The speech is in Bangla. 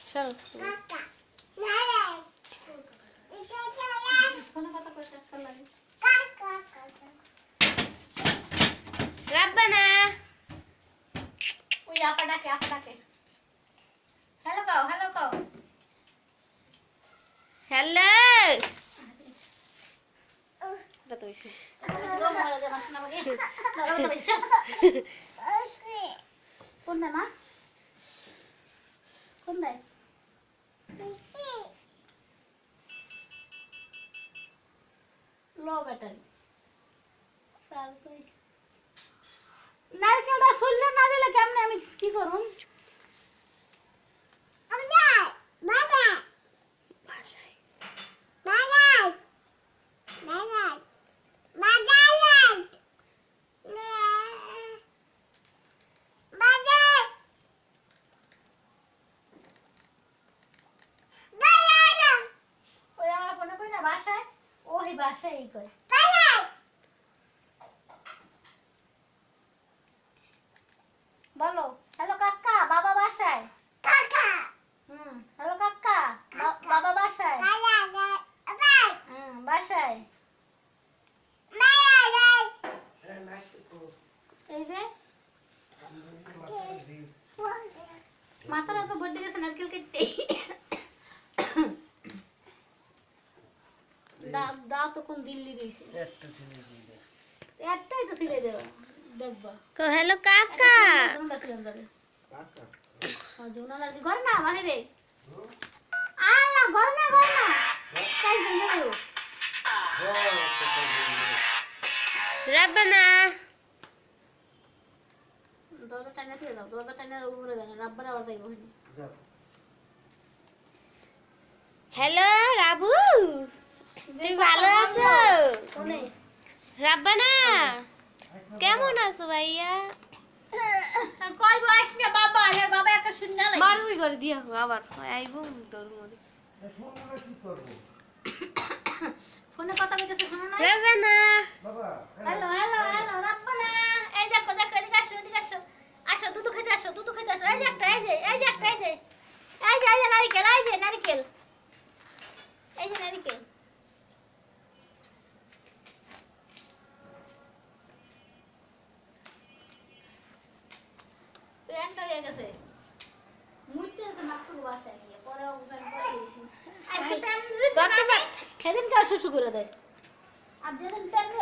চল রাব্বানা ওই আপা ডাকে হ্যালো কাও হ্যালো এটা তো হইছে কোন না কোন নাই লো ব্যাটারি নারকেলটা শুনলে না দিলে কেমনে আমি কি করুম ভাষায় ওই আমার ফোনে কই না ভাষায় ওই ভাষায় এই কয় বলো হ্যালো কাকা বাবা বাসায় হ্যালো কাকা বাবা বাসায় বাসায় এই যে মাথাটা তো বড্ডে গেছে নারকেল কেটে দাও তো কোন দিল্লি রয়েছে একটাই তো সিলাই দেওয়া দেখবা কো হ্যালো কাকা ঘর না বাহিরে আল্লাহ ঘর না কাজ দিন যাবে রাব্বানা দরজা টাইনা দিয়ে দাও দরজা টাইনার উপরে দেন রাব্বার আবার যাইব হ্যালো রাবু তুমি ভালো আছো কোনে রাব্বানা কেমন আছো ভাইয়া কই বয়স না বাবা আর বাবা একা শুননা নাই মারুই করে দিয়া আবার আইবো তোর মরে ফোনে কথা কইতেছে শুনো না রাব্বানা হ্যালো রাব্বানা এই দেখো এদিকে আসো আসো দুধ খেতে আসো এই যে একটা এই যে নারকেল এই যে নারকেল প্যান্টটা হয়ে গেছে মুইতে আছে মাকসুর বাসায় গিয়ে পরে ওখানে পরে গেছি আজকে প্যান্ট খেদিন কা শুশু করে দেয় আর যেদিন প্যান্ট